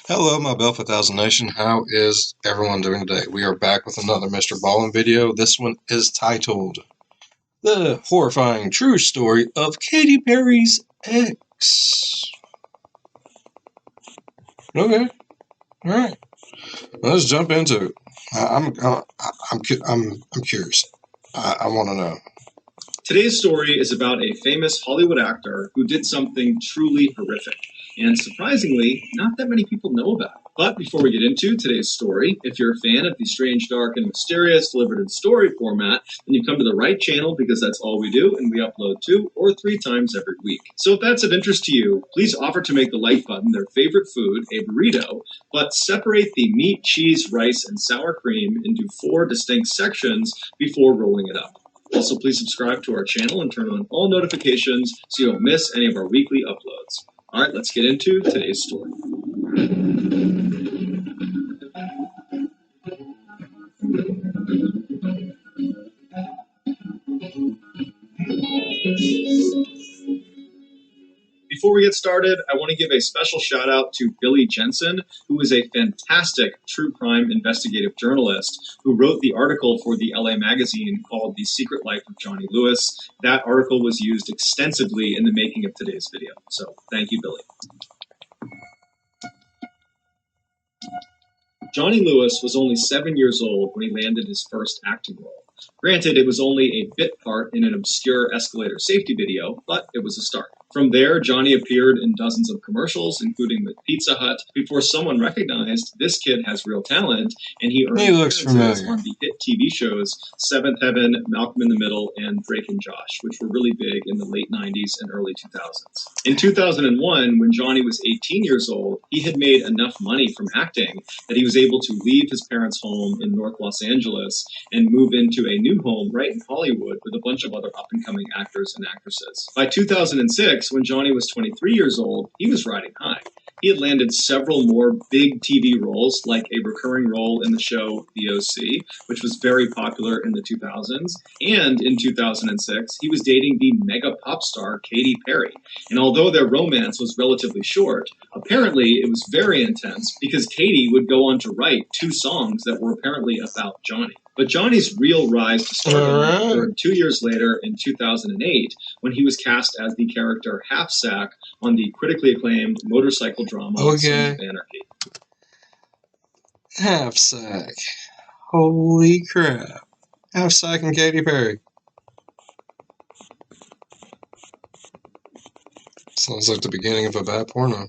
Hello, my Belf 1000 Nation. How is everyone doing today? We are back with another Mr. Ballin video. This one is titled The Horrifying True Story of Katy Perry's Ex. Okay, alright. Let's jump into it. I'm curious. I want to know. Today's story is about a famous Hollywood actor who did something truly horrific, and surprisingly, not that many people know about it. But before we get into today's story, if you're a fan of the strange, dark, and mysterious delivered in story format, then you've come to the right channel because that's all we do, and we upload 2 or 3 times every week. So if that's of interest to you, please offer to make the like button their favorite food, a burrito, but separate the meat, cheese, rice, and sour cream into 4 distinct sections before rolling it up. Also, please subscribe to our channel and turn on all notifications so you don't miss any of our weekly uploads. Alright, let's get into today's story. Before we get started, I want to give a special shout out to Billy Jensen, who is a fantastic true crime investigative journalist who wrote the article for the LA magazine called The Secret Life of Johnny Lewis. That article was used extensively in the making of today's video. So thank you, Billy. Johnny Lewis was only 7 years old when he landed his first acting role. Granted, it was only a bit part in an obscure escalator safety video, but it was a start. From there, Johnny appeared in dozens of commercials, including with Pizza Hut, before someone recognized this kid has real talent, and he earned appearances on the hit TV shows Seventh Heaven, Malcolm in the Middle, and Drake and Josh, which were really big in the late 90s and early 2000s. In 2001, when Johnny was 18 years old, he had made enough money from acting that he was able to leave his parents' home in North Los Angeles and move into a new home right in Hollywood with a bunch of other up-and-coming actors and actresses. By 2006, when Johnny was 23 years old, he was riding high. He had landed several more big TV roles, like a recurring role in the show The OC, which was very popular in the 2000s, and in 2006, he was dating the mega pop star Katy Perry. And although their romance was relatively short, apparently it was very intense because Katy would go on to write 2 songs that were apparently about Johnny. But Johnny's real rise to stardom occurred 2 years later in 2008 when he was cast as the character Half Sack on the critically acclaimed motorcycle drama Sons of Anarchy. Half Sack. Holy crap. Half Sack and Katy Perry. Sounds like the beginning of a bad porno.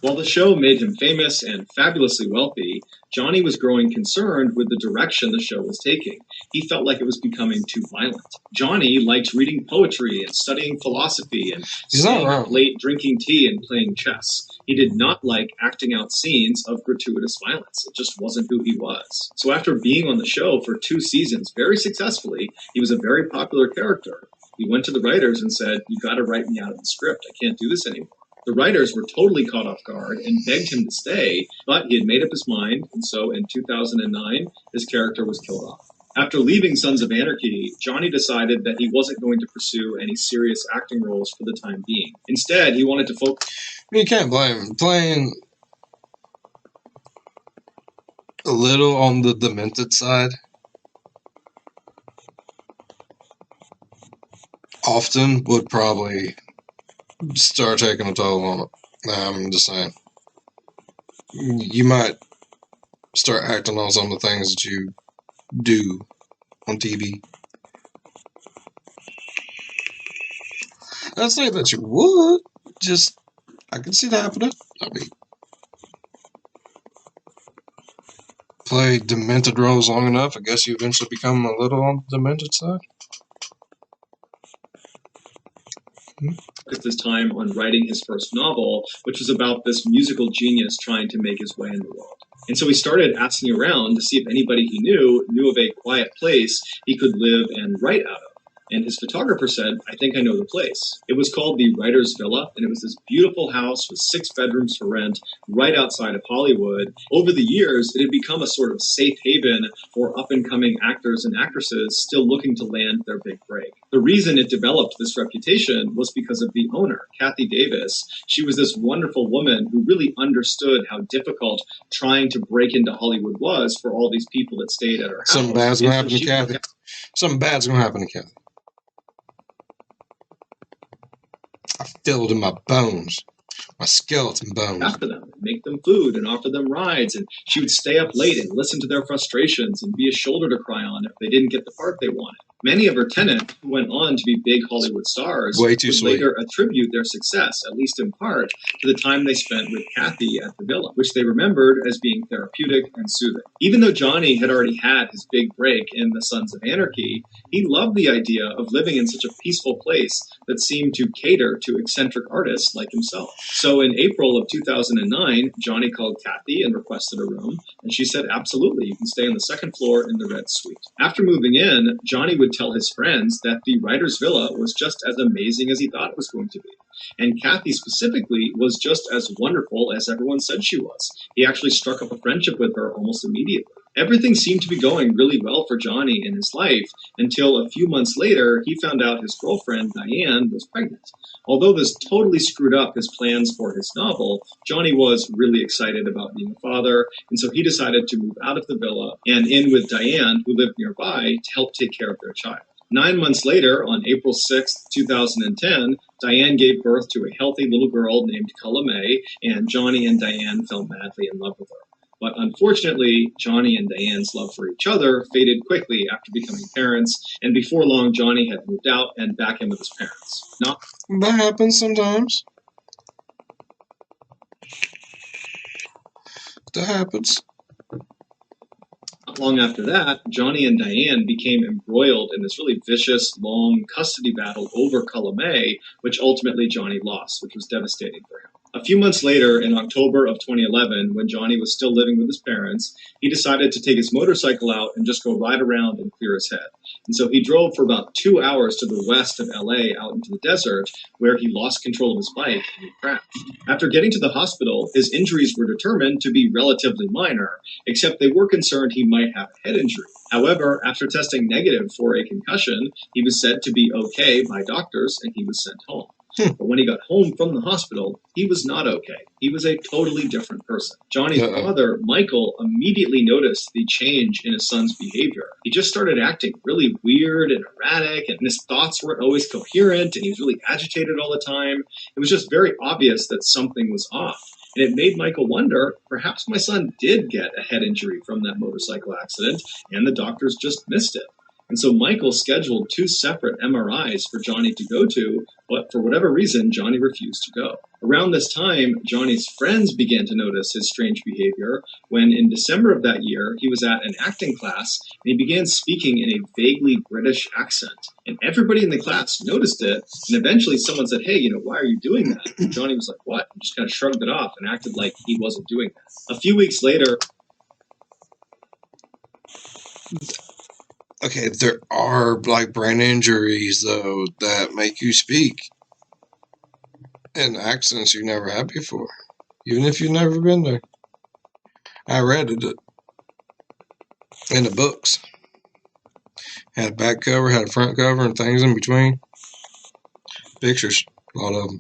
While the show made him famous and fabulously wealthy, Johnny was growing concerned with the direction the show was taking. He felt like it was becoming too violent. Johnny liked reading poetry and studying philosophy and staying up late drinking tea and playing chess. He did not like acting out scenes of gratuitous violence. It just wasn't who he was. So after being on the show for 2 seasons very successfully, he was a very popular character. He went to the writers and said, "You gotta write me out of the script. I can't do this anymore." The writers were totally caught off guard and begged him to stay, but he had made up his mind, and so in 2009, his character was killed off. After leaving Sons of Anarchy, Johnny decided that he wasn't going to pursue any serious acting roles for the time being. Instead, he wanted to focus... You can't blame him. Playing a little on the demented side often would probably start taking a toll on it. I'm just saying. You might start acting on some of the things that you do on TV. I'd say that you would. Just, I can see that happening. I mean, play demented roles long enough, I guess you eventually become a little on the demented side. Focused his time on writing his first novel, which was about this musical genius trying to make his way in the world. And so he started asking around to see if anybody he knew of a quiet place he could live and write out of. And his photographer said, "I think I know the place." It was called the Writer's Villa, and it was this beautiful house with 6 bedrooms for rent right outside of Hollywood. Over the years, it had become a sort of safe haven for up-and-coming actors and actresses still looking to land their big break. The reason it developed this reputation was because of the owner, Kathy Davis. She was this wonderful woman who really understood how difficult trying to break into Hollywood was for all these people that stayed at her house. Something bad's gonna happen to Kathy. Something bad's gonna happen to Kathy. I feel it in my bones. My skeleton bones. After them, and make them food and offer them rides, and she would stay up late and listen to their frustrations and be a shoulder to cry on if they didn't get the part they wanted. Many of her tenants, who went on to be big Hollywood stars, would later attribute their success, at least in part, to the time they spent with Kathy at the villa, which they remembered as being therapeutic and soothing. Even though Johnny had already had his big break in The Sons of Anarchy, he loved the idea of living in such a peaceful place that seemed to cater to eccentric artists like himself. So in April of 2009, Johnny called Kathy and requested a room, and she said, absolutely, you can stay on the second floor in the Red Suite. After moving in, Johnny would tell his friends that the writer's villa was just as amazing as he thought it was going to be. And Kathy specifically was just as wonderful as everyone said she was. He actually struck up a friendship with her almost immediately. Everything seemed to be going really well for Johnny in his life until a few months later, he found out his girlfriend, Diane, was pregnant. Although this totally screwed up his plans for his novel, Johnny was really excited about being a father, and so he decided to move out of the villa and in with Diane, who lived nearby, to help take care of their child. 9 months later, on April 6, 2010, Diane gave birth to a healthy little girl named Culla May, and Johnny and Diane fell madly in love with her. But unfortunately, Johnny and Diane's love for each other faded quickly after becoming parents, and before long, Johnny had moved out and back in with his parents. That happens sometimes. That happens. Not long after that, Johnny and Diane became embroiled in this really vicious, long custody battle over Culla May, which ultimately Johnny lost, which was devastating for him. A few months later, in October of 2011, when Johnny was still living with his parents, he decided to take his motorcycle out and just go ride around and clear his head. And so he drove for about 2 hours to the west of LA out into the desert, where he lost control of his bike and he crashed. After getting to the hospital, his injuries were determined to be relatively minor, except they were concerned he might have a head injury. However, after testing negative for a concussion, he was said to be okay by doctors and he was sent home. But when he got home from the hospital, he was not okay. He was a totally different person. Johnny's father, Michael, immediately noticed the change in his son's behavior. He just started acting really weird and erratic, and his thoughts weren't always coherent, and he was really agitated all the time. It was just very obvious that something was off. And it made Michael wonder, perhaps my son did get a head injury from that motorcycle accident, and the doctors just missed it. And so Michael scheduled 2 separate MRIs for Johnny to go to, but for whatever reason, Johnny refused to go. Around this time, Johnny's friends began to notice his strange behavior when, in December of that year, he was at an acting class and he began speaking in a vaguely British accent. And everybody in the class noticed it, and eventually someone said, hey, why are you doing that? And Johnny was like, what? And just kind of shrugged it off and acted like he wasn't doing that. A few weeks later... Okay, there are like brain injuries though that make you speak in accents you never had before, even if you've never been there. I read it in the books. Had a back cover, had a front cover, and things in between. Pictures, a lot of them.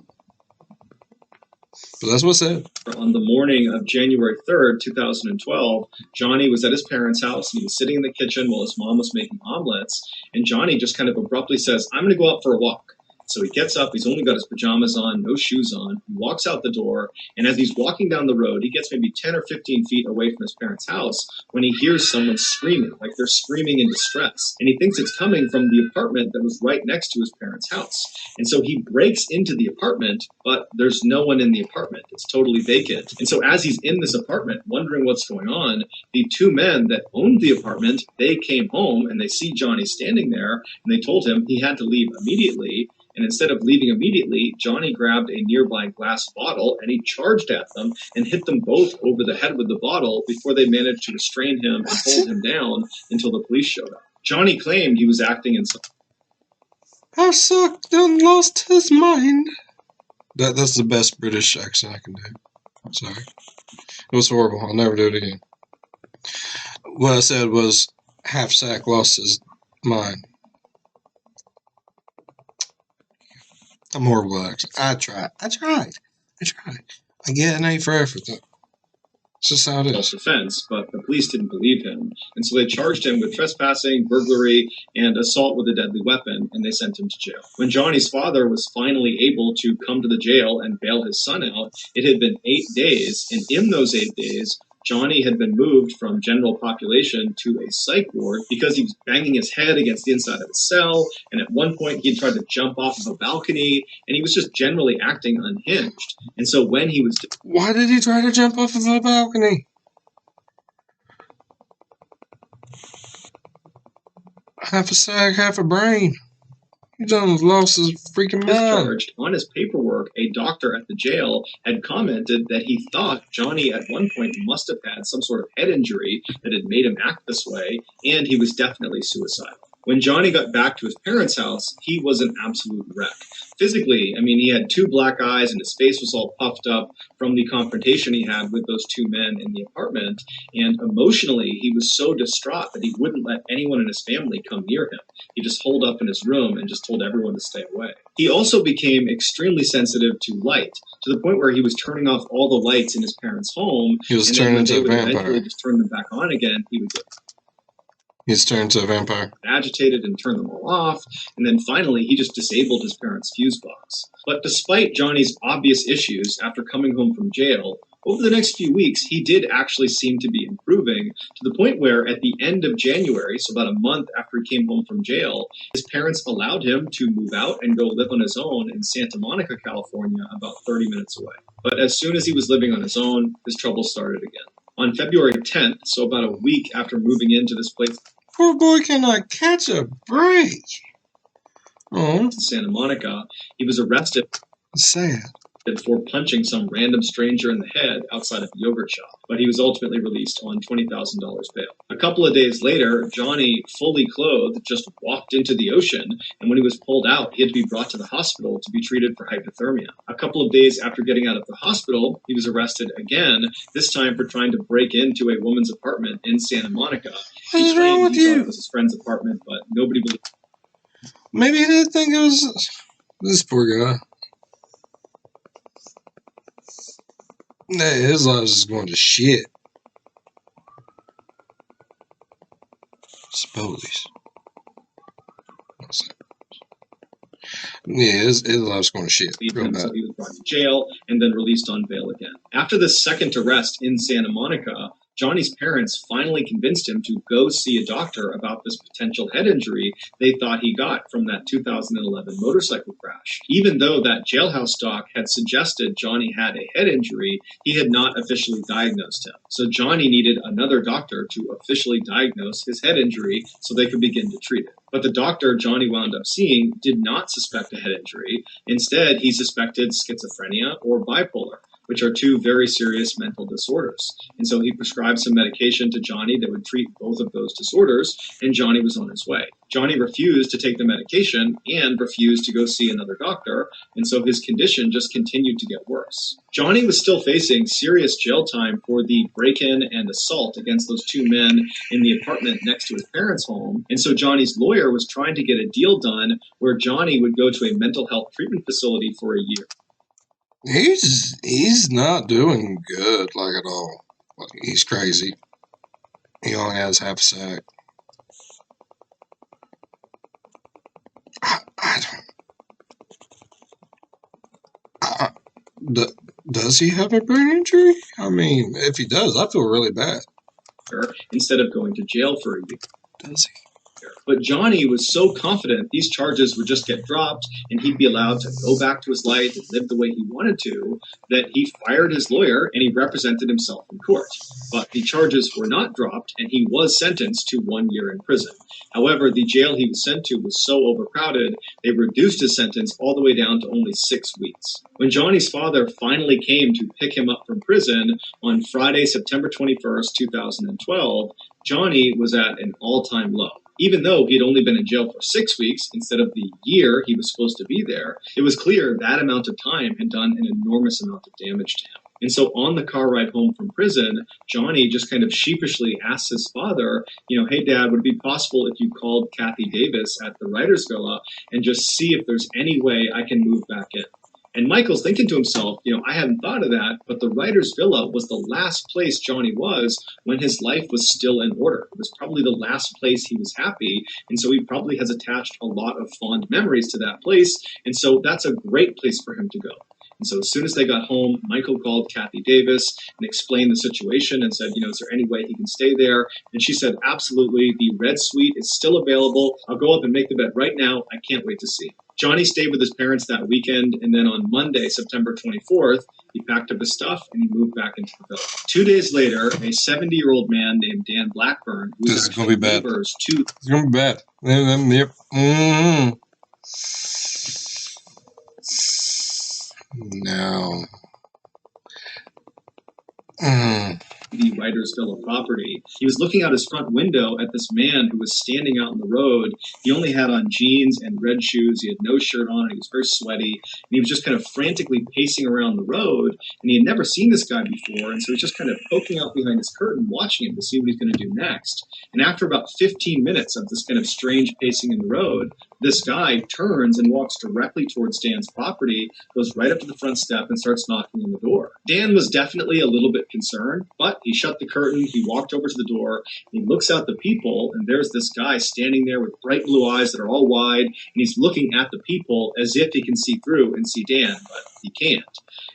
But that's what's said. On the morning of January 3rd, 2012, Johnny was at his parents' house, and he was sitting in the kitchen while his mom was making omelets, and Johnny just kind of abruptly says, I'm going to go out for a walk. So he gets up, he's only got his pajamas on, no shoes on, he walks out the door, and as he's walking down the road, he gets maybe 10 or 15 feet away from his parents' house when he hears someone screaming, like they're screaming in distress. And he thinks it's coming from the apartment that was right next to his parents' house. And so he breaks into the apartment, but there's no one in the apartment. It's totally vacant. And so as he's in this apartment, wondering what's going on, the 2 men that owned the apartment, they came home and they see Johnny standing there, and they told him he had to leave immediately. And instead of leaving immediately, Johnny grabbed a nearby glass bottle and he charged at them and hit them both over the head with the bottle before they managed to restrain him and hold him down until the police showed up. Johnny claimed he was acting in some... I sucked and lost his mind. That's the best British accent I can do. Sorry. It was horrible. I'll never do it again. What I said was, half-sack lost his mind. I'm horrible at accent. I tried. I get an A for effort, though. It's just how it is. Self-defense, but the police didn't believe him, and so they charged him with trespassing, burglary, and assault with a deadly weapon, and they sent him to jail. When Johnny's father was finally able to come to the jail and bail his son out, it had been 8 days, and in those 8 days, Johnny had been moved from general population to a psych ward because he was banging his head against the inside of his cell, and at one point he had tried to jump off of a balcony, and he was just generally acting unhinged. And so when he was... Why did he try to jump off of the balcony? Half a sack, half a brain. He done lost his freaking mind. Discharged, on his paperwork, a doctor at the jail had commented that he thought Johnny at one point must have had some sort of head injury that had made him act this way, and he was definitely suicidal. When Johnny got back to his parents' house, he was an absolute wreck. Physically, he had 2 black eyes and his face was all puffed up from the confrontation he had with those 2 men in the apartment. And emotionally, he was so distraught that he wouldn't let anyone in his family come near him. He just holed up in his room and just told everyone to stay away. He also became extremely sensitive to light, to the point where he was turning off all the lights in his parents' home. He was turning into a vampire. Eventually just turn them back on again, he would get... He's turned to a vampire. Agitated and turned them all off, and then finally he just disabled his parents' fuse box. But despite Johnny's obvious issues after coming home from jail, over the next few weeks he did actually seem to be improving, to the point where at the end of January, so about a month after he came home from jail, his parents allowed him to move out and go live on his own in Santa Monica, California, about 30 minutes away. But as soon as he was living on his own, his troubles started again. On February 10th, so about a week after moving into this place... Poor boy cannot catch a break. Oh, Santa Monica, he was arrested. Sad. For punching some random stranger in the head outside of a yogurt shop, but he was ultimately released on $20,000 bail. A couple of days later, Johnny, fully clothed, just walked into the ocean, and when he was pulled out, he had to be brought to the hospital to be treated for hypothermia. A couple of days after getting out of the hospital, he was arrested again, this time for trying to break into a woman's apartment in Santa Monica. What is wrong with you? Thought it was his friend's apartment, but nobody believed. Maybe he didn't think it was this poor guy. Hey, his life is going to shit. Suppose. Yeah, his life's going to shit. So he was brought to jail and then released on bail again. After the second arrest in Santa Monica, Johnny's parents finally convinced him to go see a doctor about this potential head injury they thought he got from that 2011 motorcycle crash. Even though that jailhouse doc had suggested Johnny had a head injury, he had not officially diagnosed him. So Johnny needed another doctor to officially diagnose his head injury so they could begin to treat it. But the doctor Johnny wound up seeing did not suspect a head injury. Instead, he suspected schizophrenia or bipolar, which are 2 very serious mental disorders. And so he prescribed some medication to Johnny that would treat both of those disorders, and Johnny was on his way. Johnny refused to take the medication and refused to go see another doctor, and so his condition just continued to get worse. Johnny was still facing serious jail time for the break-in and assault against those 2 men in the apartment next to his parents' home, and so Johnny's lawyer was trying to get a deal done where Johnny would go to a mental health treatment facility for a year. He's not doing good, like, at all. He's crazy. He only has half a sack. Does he have a brain injury? If he does, I feel really bad. Instead of going to jail for a year. Does he? But Johnny was so confident these charges would just get dropped and he'd be allowed to go back to his life and live the way he wanted to, that he fired his lawyer and he represented himself in court. But the charges were not dropped and he was sentenced to 1 year in prison. However, the jail he was sent to was so overcrowded, they reduced his sentence all the way down to only 6 weeks. When Johnny's father finally came to pick him up from prison on Friday, September 21st, 2012, Johnny was at an all-time low. Even though he had only been in jail for 6 weeks instead of the year he was supposed to be there, it was clear that amount of time had done an enormous amount of damage to him. And so on the car ride home from prison, Johnny just kind of sheepishly asks his father, hey, Dad, would it be possible if you called Kathy Davis at the writer's villa and just see if there's any way I can move back in? And Michael's thinking to himself, I hadn't thought of that, but the writer's villa was the last place Johnny was when his life was still in order. It was probably the last place he was happy, and so he probably has attached a lot of fond memories to that place, and so that's a great place for him to go. And so as soon as they got home, Michael called Kathy Davis and explained the situation and said, is there any way he can stay there? And she said, absolutely, the red suite is still available. I'll go up and make the bed right now. I can't wait to see. Johnny stayed with his parents that weekend, and then on Monday, September 24th, he packed up his stuff and he moved back into the villa. 2 days later, a 70-year-old man named Dan Blackburn, who was actually neighbors to... It's going to be bad. Yep. Mm-hmm. No. The writer's villa property. He was looking out his front window at this man who was standing out in the road. He only had on jeans and red shoes. He had no shirt on. And he was very sweaty. And he was just kind of frantically pacing around the road. And he had never seen this guy before. And so he was just kind of poking out behind his curtain, watching him to see what he's going to do next. And after about 15 minutes of this kind of strange pacing in the road, this guy turns and walks directly towards Dan's property, goes right up to the front step and starts knocking on the door. Dan was definitely a little bit concerned, but he shut the curtain, he walked over to the door, he looks out the people, and there's this guy standing there with bright blue eyes that are all wide, and he's looking at the people as if he can see through and see Dan, but he can't.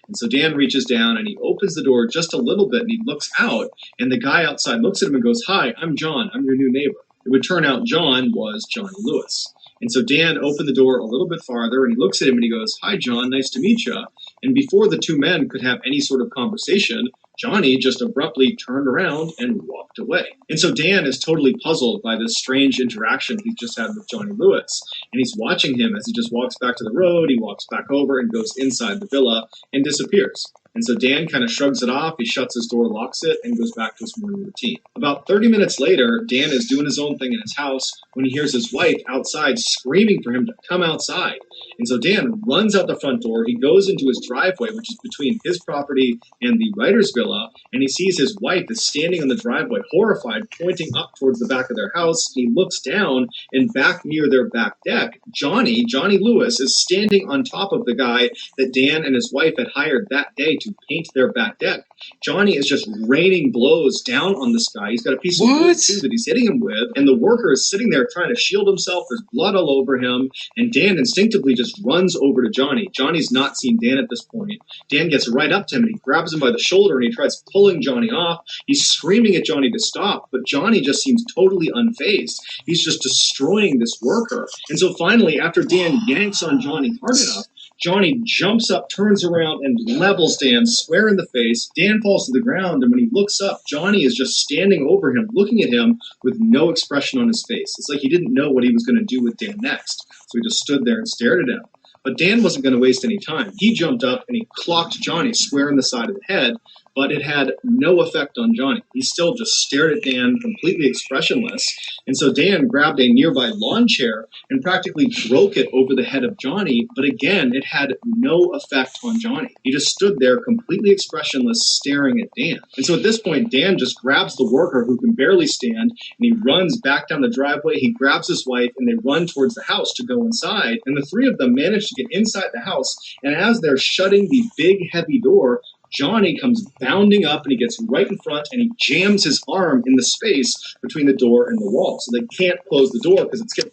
And so Dan reaches down and he opens the door just a little bit and he looks out, and the guy outside looks at him and goes, "Hi, I'm John, I'm your new neighbor." It would turn out John was Johnny Lewis. And so Dan opened the door a little bit farther and he looks at him and he goes, "Hi, John, nice to meet you." And before the two men could have any sort of conversation, Johnny just abruptly turned around and walked away. And so Dan is totally puzzled by this strange interaction he's just had with Johnny Lewis. And he's watching him as he just walks back to the road, he walks back over and goes inside the villa and disappears. And so Dan kind of shrugs it off, he shuts his door, locks it, and goes back to his morning routine. About 30 minutes later, Dan is doing his own thing in his house when he hears his wife outside screaming for him to come outside. And so Dan runs out the front door, he goes into his driveway, which is between his property and the writer's villa, and he sees his wife is standing on the driveway, horrified, pointing up towards the back of their house. He looks down, and back near their back deck, Johnny Lewis, is standing on top of the guy that Dan and his wife had hired that day to paint their back deck. Johnny is just raining blows down on this guy. He's got a piece of wood too that he's hitting him with, and the worker is sitting there trying to shield himself. There's blood all over him, and Dan instinctively just runs over to Johnny. Johnny's not seen Dan at this point. Dan gets right up to him and he grabs him by the shoulder and he tries pulling Johnny off. He's screaming at Johnny to stop, but Johnny just seems totally unfazed. He's just destroying this worker. And so finally, after Dan yanks on Johnny hard enough, Johnny jumps up, turns around, and levels Dan square in the face. Dan falls to the ground, and when he looks up, Johnny is just standing over him, looking at him with no expression on his face. It's like he didn't know what he was going to do with Dan next, so he just stood there and stared at him. But Dan wasn't going to waste any time. He jumped up, and he clocked Johnny square in the side of the head, but it had no effect on Johnny. He still just stared at Dan, completely expressionless. And so Dan grabbed a nearby lawn chair and practically broke it over the head of Johnny, but again, it had no effect on Johnny. He just stood there completely expressionless, staring at Dan. And so at this point, Dan just grabs the worker who can barely stand, and he runs back down the driveway. He grabs his wife, and they run towards the house to go inside. And the three of them manage to get inside the house, and as they're shutting the big, heavy door, Johnny comes bounding up and he gets right in front and he jams his arm in the space between the door and the wall. So they can't close the door because it's getting...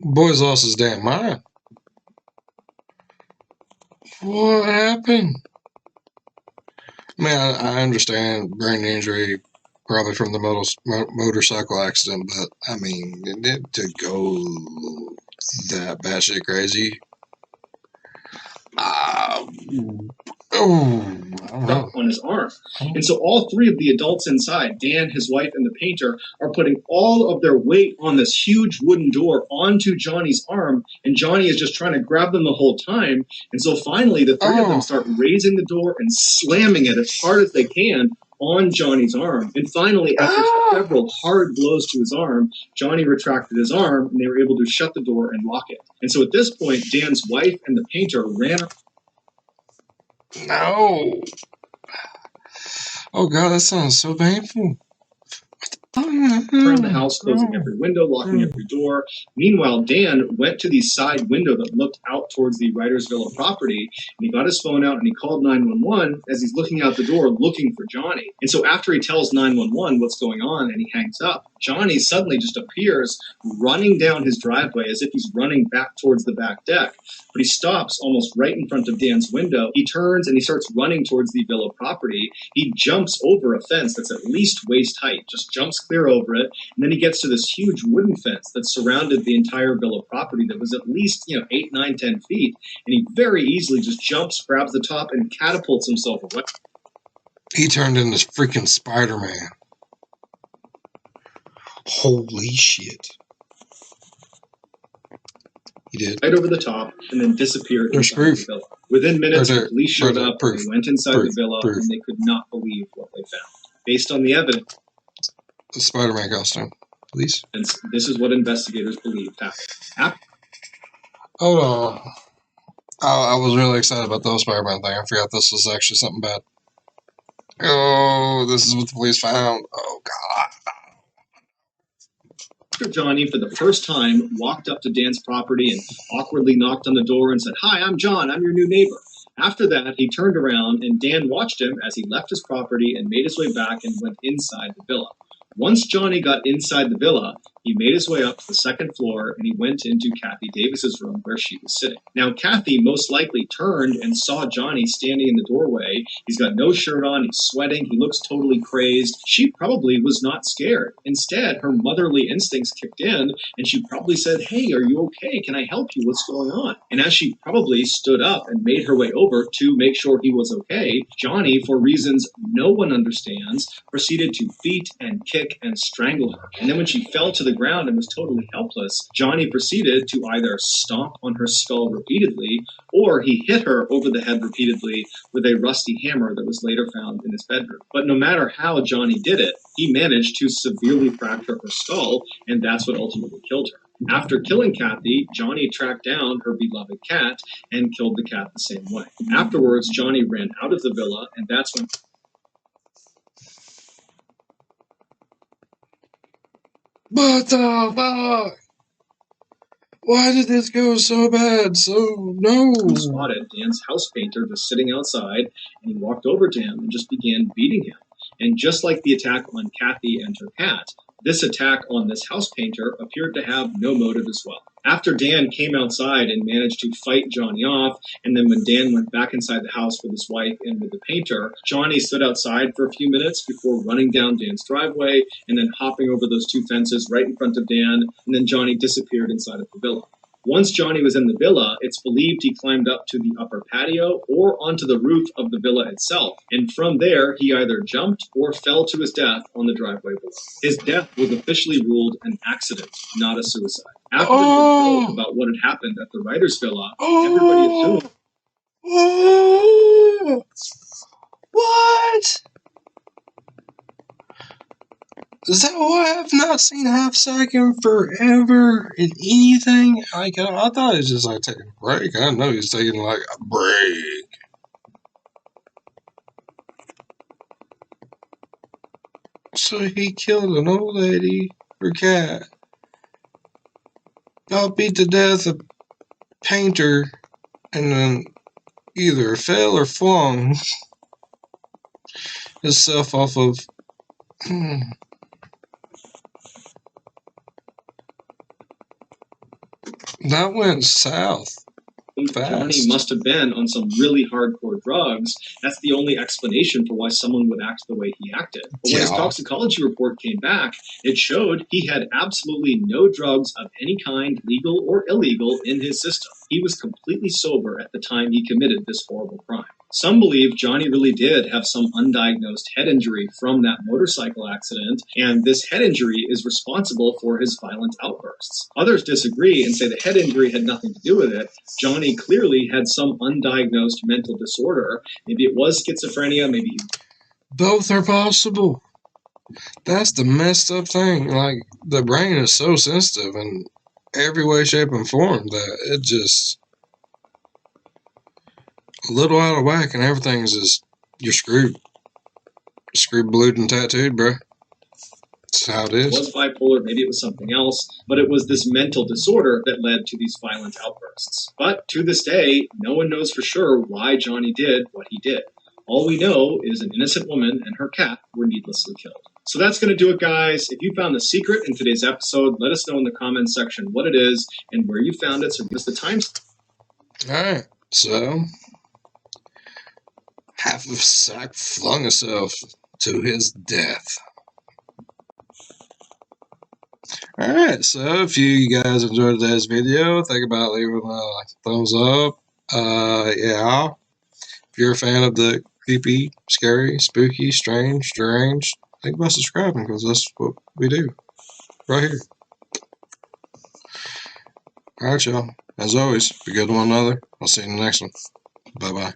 Boy's lost his damn mind. What happened? I mean, I understand brain injury probably from the motorcycle accident, but I mean, to go that batshit crazy... on his arm. And so all three of the adults inside, Dan, his wife, and the painter, are putting all of their weight on this huge wooden door onto Johnny's arm, and Johnny is just trying to grab them the whole time. And so finally, the three of them start raising the door and slamming it as hard as they can on Johnny's arm. And finally, after several hard blows to his arm, Johnny retracted his arm, and they were able to shut the door and lock it. And so at this point, Dan's wife and the painter ran... No. Oh God, that sounds so painful. Turned the house, closing every window, locking every door. Meanwhile, Dan went to the side window that looked out towards the Writers Villa property, and he got his phone out and he called 911 as he's looking out the door looking for Johnny. And so after he tells 911 what's going on and he hangs up, Johnny suddenly just appears running down his driveway as if he's running back towards the back deck. But he stops almost right in front of Dan's window. He turns and he starts running towards the villa property. He jumps over a fence that's at least waist height, just jumps clear over it. And then he gets to this huge wooden fence that surrounded the entire villa property that was at least, 8, 9, 10 feet. And he very easily just jumps, grabs the top, and catapults himself away. He turned into freaking Spider-Man. Holy shit. He did. Right over the top, and then disappeared There's inside proof. the villa. Within minutes, Right the police showed there. up, Proof. they went inside Proof. the villa, Proof. and they could not believe what they found. Based on the evidence, The Spider-Man costume, please. this is what investigators believe happened. Hold on. I was really excited about the whole Spider-Man thing. I forgot this was actually something bad. Oh, this is what the police found. Oh, God. After Johnny, for the first time, walked up to Dan's property and awkwardly knocked on the door and said, "Hi, I'm John. I'm your new neighbor." After that, he turned around and Dan watched him as he left his property and made his way back and went inside the villa. Once Johnny got inside the villa, he made his way up to the second floor and he went into Kathy Davis's room where she was sitting. Now, Kathy most likely turned and saw Johnny standing in the doorway. He's got no shirt on, he's sweating, he looks totally crazed. She probably was not scared. Instead, her motherly instincts kicked in and she probably said, "Hey, are you okay? Can I help you? What's going on?" And as she probably stood up and made her way over to make sure he was okay, Johnny, for reasons no one understands, proceeded to beat and kick and strangle her. And then when she fell to the ground and was totally helpless, Johnny proceeded to either stomp on her skull repeatedly, or he hit her over the head repeatedly with a rusty hammer that was later found in his bedroom. But no matter how Johnny did it, he managed to severely fracture her skull, and that's what ultimately killed her. After killing Kathy, Johnny tracked down her beloved cat and killed the cat the same way. Afterwards, Johnny ran out of the villa, and that's when What the fuck? Why did this go so bad? he spotted Dan's house painter just sitting outside, and he walked over to him and just began beating him. And just like the attack on Kathy and her cat, this attack on this house painter appeared to have no motive as well. After Dan came outside and managed to fight Johnny off, and then when Dan went back inside the house with his wife and with the painter, Johnny stood outside for a few minutes before running down Dan's driveway and then hopping over those two fences right in front of Dan, and then Johnny disappeared inside of the villa. Once Johnny was in the villa, it's believed he climbed up to the upper patio or onto the roof of the villa itself, and from there he either jumped or fell to his death on the driveway below. His death was officially ruled an accident, not a suicide. After the news broke about what had happened at the writer's villa, everybody assumed. What? Is that why I've not seen Half Second forever in anything? I thought he was just like taking a break. I didn't know he was taking like a break. So he killed an old lady, her cat. Got beat to death a painter, and then either fell or flung himself off of. That went south. Fast. Johnny must have been on some really hardcore drugs. That's the only explanation for why someone would act the way he acted. But when his toxicology report came back, it showed he had absolutely no drugs of any kind, legal or illegal, in his system. He was completely sober at the time he committed this horrible crime. Some believe Johnny really did have some undiagnosed head injury from that motorcycle accident, and this head injury is responsible for his violent outbursts. Others disagree and say the head injury had nothing to do with it. Johnny clearly had some undiagnosed mental disorder. Maybe it was schizophrenia, maybe... Both are possible. That's the messed up thing. Like, the brain is so sensitive in every way, shape, and form that it just... a little out of whack and everything's just, you're screwed. Screwed, blued, and tattooed, bro. That's how it It is. was bipolar, maybe it was something else, but it was this mental disorder that led to these violent outbursts. But to this day, no one knows for sure why Johnny did what he did. All we know is an innocent woman and her cat were needlessly killed. So that's going to do it, guys. If you found the secret in today's episode, let us know in the comments section what it is and where you found it. So give us the time. Alright, so half of Sack flung himself to his death. Alright, so if you guys enjoyed today's video, think about leaving a thumbs up. Yeah. If you're a fan of the creepy, scary, spooky, strange, deranged, think about subscribing because that's what we do right here. Alright, y'all. As always, be good to one another. I'll see you in the next one. Bye-bye.